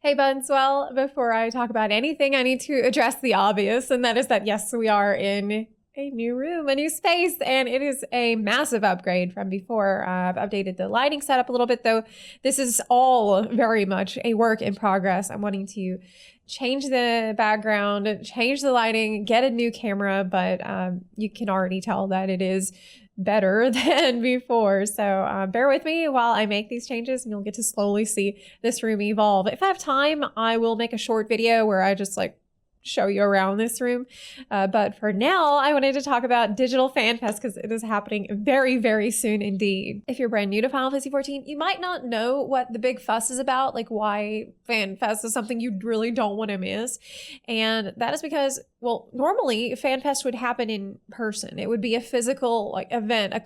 Hey Buns, well, before I talk about anything, I need to address the obvious, and that is that yes, we are in a new room, a new space, and it is a massive upgrade from before. I've updated the lighting setup a little bit, though. This is all very much a work in progress. I'm wanting to change the background, change the lighting, get a new camera, but you can already tell that it is better than before. So bear with me while I make these changes and you'll get to slowly see this room evolve. If I have time, I will make a short video where I just show you around this room. But for now, I wanted to talk about Digital Fanfest because it is happening very, very soon indeed. If you're brand new to Final Fantasy XIV, you might not know what the big fuss is about, like why Fanfest is something you really don't want to miss. And that is because, well, normally Fanfest would happen in person. It would be a physical event, a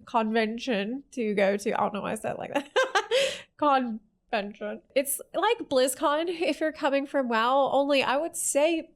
convention to go to. I don't know why I said it like that. Convention. It's like BlizzCon if you're coming from WoW, only I would say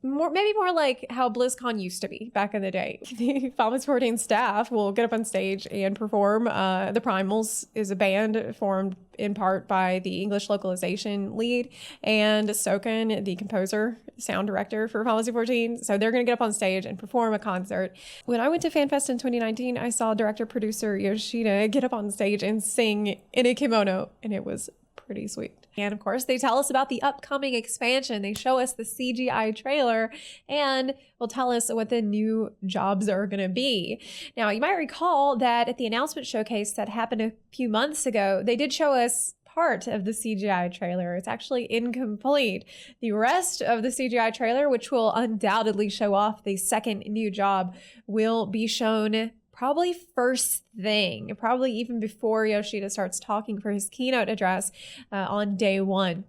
maybe more like how BlizzCon used to be back in the day. The Final Fantasy XIV staff will get up on stage and perform. The Primals is a band formed in part by the English localization lead and Soken, the composer, sound director for Final Fantasy XIV. So they're going to get up on stage and perform a concert. When I went to FanFest in 2019, I saw director-producer Yoshida get up on stage and sing in a kimono, and it was pretty sweet. And of course, they tell us about the upcoming expansion. They show us the CGI trailer and will tell us what the new jobs are going to be. Now, you might recall that at the announcement showcase that happened a few months ago, they did show us part of the CGI trailer. It's actually incomplete. The rest of the CGI trailer, which will undoubtedly show off the second new job, will be shown probably first thing, probably even before Yoshida starts talking for his keynote address on day one.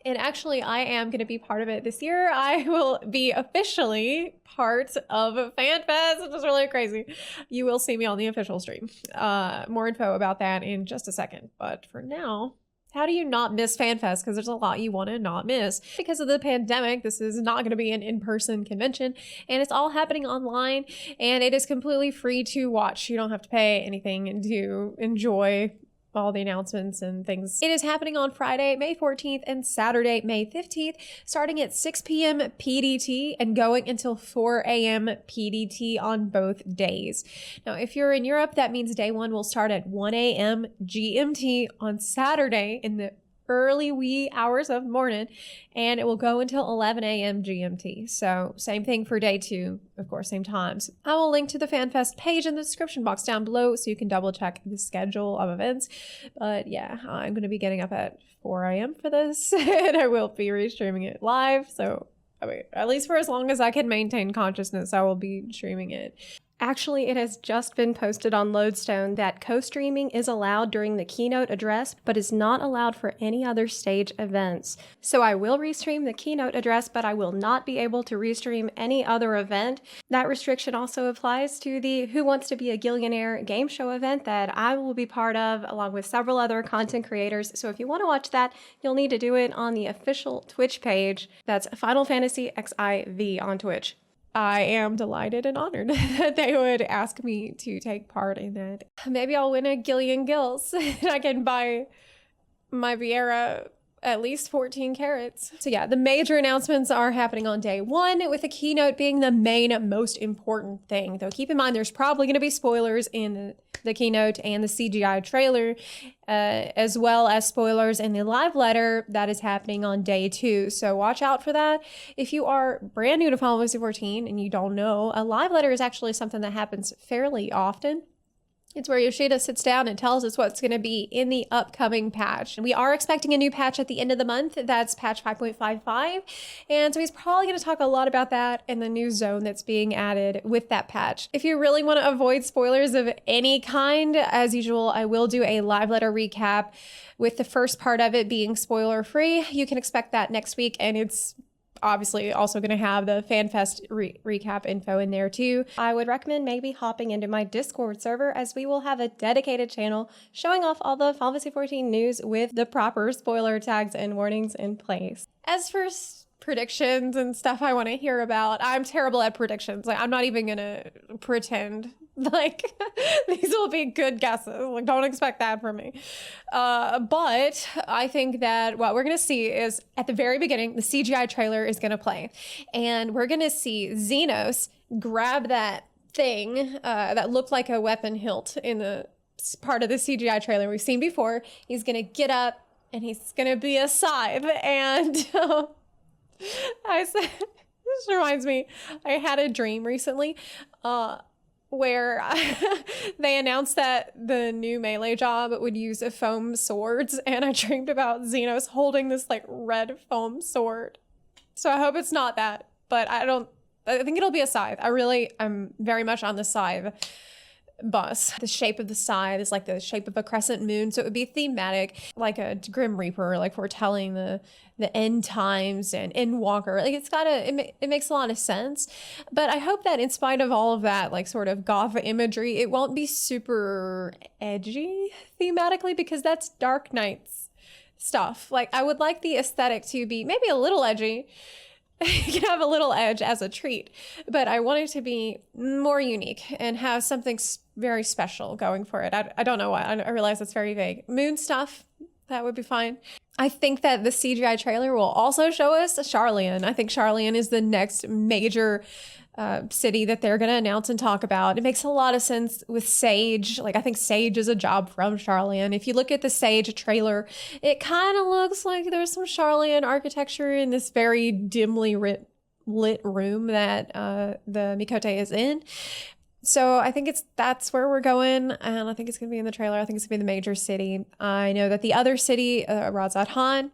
And actually, I am going to be part of it this year. I will be officially part of FanFest, which is really crazy. You will see me on the official stream. More info about that in just a second. But for now, how do you not miss FanFest? Because there's a lot you want to not miss. Because of the pandemic, this is not going to be an in-person convention, and it's all happening online, and it is completely free to watch. You don't have to pay anything to enjoy all the announcements and things. It is happening on Friday, May 14th and Saturday, May 15th, starting at 6 p.m. PDT and going until 4 a.m. PDT on both days. Now, if you're in Europe, that means day one will start at 1 a.m. GMT on Saturday in the early wee hours of morning, and it will go until 11 a.m. GMT. So same thing for day two, of course, same times. I will link to the FanFest page in the description box down below so you can double check the schedule of events. But yeah, I'm going to be getting up at 4 a.m. for this, and I will be restreaming it live. So I mean, at least for as long as I can maintain consciousness, I will be streaming it. Actually, it has just been posted on Lodestone that co-streaming is allowed during the keynote address, but is not allowed for any other stage events. So I will restream the keynote address, but I will not be able to restream any other event. That restriction also applies to the Who Wants to Be a Gillionaire game show event that I will be part of, along with several other content creators. So if you want to watch that, you'll need to do it on the official Twitch page. That's Final Fantasy XIV on Twitch. I am delighted and honored that they would ask me to take part in that. Maybe I'll win a Gillian Gills and I can buy my Vieira at least 14 carats. So yeah, the major announcements are happening on day one, with the keynote being the main, most important thing. Though keep in mind, there's probably going to be spoilers in the keynote and the CGI trailer, as well as spoilers in the live letter that is happening on day two. So watch out for that. If you are brand new to Final Fantasy XIV and you don't know, a live letter is actually something that happens fairly often. It's where Yoshida sits down and tells us what's going to be in the upcoming patch. We are expecting a new patch at the end of the month. That's patch 5.55. And so he's probably going to talk a lot about that and the new zone that's being added with that patch. If you really want to avoid spoilers of any kind, as usual, I will do a live letter recap with the first part of it being spoiler free. You can expect that next week, and it's obviously also going to have the FanFest recap info in there too. I would recommend maybe hopping into my Discord server, as we will have a dedicated channel showing off all the Final Fantasy XIV news with the proper spoiler tags and warnings in place. As for predictions and stuff I want to hear about, I'm terrible at predictions. I'm not even going to pretend Like, these will be good guesses. Like, don't expect that from me. But I think that what we're going to see is at the very beginning, the CGI trailer is going to play. And we're going to see Xenos grab that thing that looked like a weapon hilt in the part of the CGI trailer we've seen before. He's going to get up and he's going to be a scythe. And I said, this reminds me, I had a dream recently where they announced that the new melee job would use foam swords, and I dreamed about Xenos holding this like red foam sword. So I hope it's not that, but I think it'll be a scythe. I'm very much on the scythe bus. The shape of the scythe is like the shape of a crescent moon, so it would be thematic, like a Grim Reaper, like foretelling the end times and Endwalker. Like it makes a lot of sense. But I hope that in spite of all of that, like sort of goth imagery, it won't be super edgy thematically, because that's Dark Knight's stuff. Like, I would like the aesthetic to be maybe a little edgy. You can have a little edge as a treat, but I want it to be more unique and have something very special going for it. I don't know why. I realize that's very vague. Moon stuff, that would be fine. I think that the CGI trailer will also show us Sharlayan. I think Sharlayan is the next major city that they're going to announce and talk about. It makes a lot of sense with Sage. Like, I think Sage is a job from Sharlayan. If you look at the Sage trailer, it kind of looks like there's some Sharlayan architecture in this very dimly lit room that the Miqo'te is in. So I think that's where we're going, and I think it's going to be in the trailer. I think it's going to be the major city. I know that the other city, Razad Han,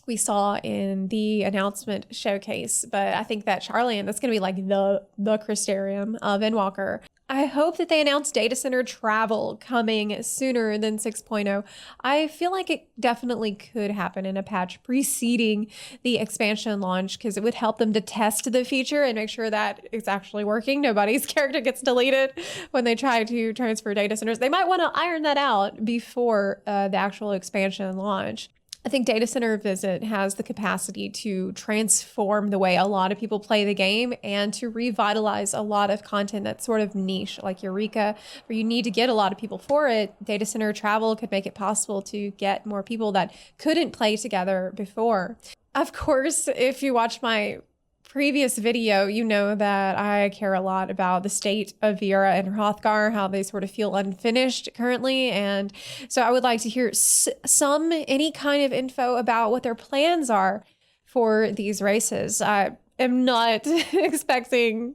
we saw in the announcement showcase, but I think that Sharlayan, that's going to be like the Crystarium of Endwalker. I hope that they announce data center travel coming sooner than 6.0. I feel like it definitely could happen in a patch preceding the expansion launch, because it would help them to test the feature and make sure that it's actually working. Nobody's character gets deleted when they try to transfer data centers. They might want to iron that out before the actual expansion launch. I think Data Center Visit has the capacity to transform the way a lot of people play the game and to revitalize a lot of content that's sort of niche, like Eureka, where you need to get a lot of people for it. Data Center Travel could make it possible to get more people that couldn't play together before. Of course, if you watch my previous video, you know that I care a lot about the state of Viera and Hrothgar, how they sort of feel unfinished currently. And so I would like to hear any kind of info about what their plans are for these races. I am not expecting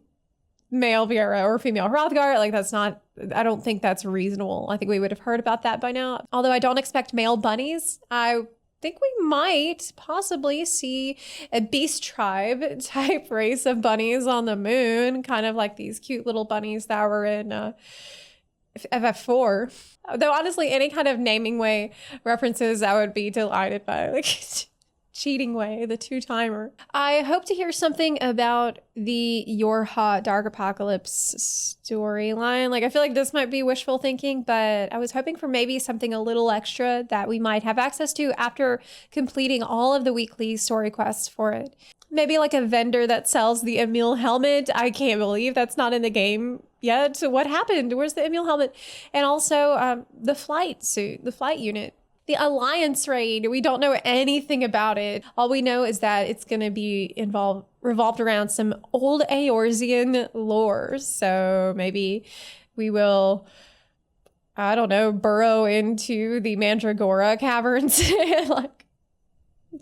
male Viera or female Hrothgar. Like, I don't think that's reasonable. I think we would have heard about that by now. Although I don't expect male bunnies. I think we might possibly see a beast tribe type race of bunnies on the moon, kind of like these cute little bunnies that were in FF4. Though honestly, any kind of naming way references I would be delighted by, like cheating way, the 2-timer. I hope to hear something about the Yorha Dark Apocalypse storyline. Like, I feel like this might be wishful thinking, but I was hoping for maybe something a little extra that we might have access to after completing all of the weekly story quests for it. Maybe like a vendor that sells the Emil helmet. I can't believe that's not in the game yet. What happened? Where's the Emil helmet? And also the flight suit, the flight unit. The Alliance raid, we don't know anything about it. All we know is that it's going to be revolved around some old Eorzean lore. So maybe we will, I don't know, burrow into the Mandragora caverns and like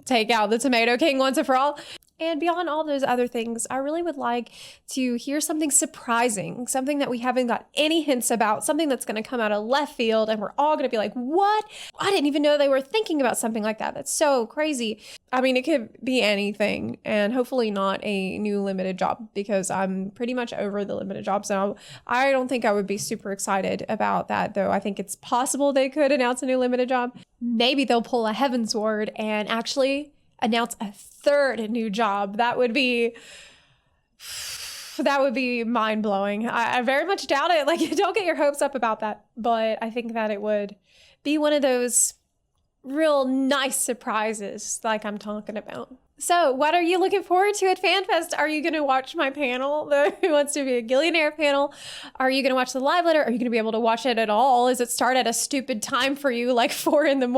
take out the Tomato King once and for all. And beyond all those other things, I really would like to hear something surprising, something that we haven't got any hints about, something that's going to come out of left field and we're all going to be like, what? I didn't even know they were thinking about something like that. That's so crazy. I mean, it could be anything, and hopefully not a new limited job, because I'm pretty much over the limited jobs now. I don't think I would be super excited about that, though. I think it's possible they could announce a new limited job. Maybe they'll pull a Heavensward and actually announce a third new job. That would be mind-blowing. I very much doubt it. Like, don't get your hopes up about that. But I think that it would be one of those real nice surprises like I'm talking about. So what are you looking forward to at FanFest? Are you going to watch my panel, the Who Wants to Be a Gillionaire panel? Are you going to watch the live letter? Are you going to be able to watch it at all? Does it start at a stupid time for you, like 4 a.m?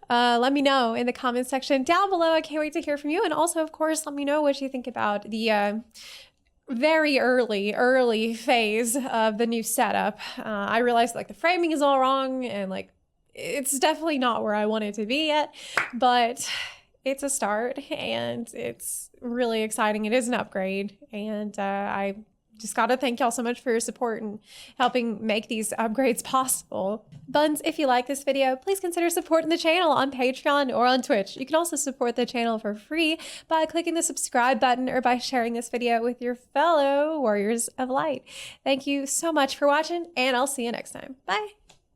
Let me know in the comments section down below. I can't wait to hear from you. And also, of course, let me know what you think about the very early phase of the new setup. I realized like the framing is all wrong and like it's definitely not where I want it to be yet, but it's a start and it's really exciting. It is an upgrade, and I just got to thank y'all so much for your support and helping make these upgrades possible. Buns, if you like this video, please consider supporting the channel on Patreon or on Twitch. You can also support the channel for free by clicking the subscribe button or by sharing this video with your fellow Warriors of Light. Thank you so much for watching, and I'll see you next time. Bye.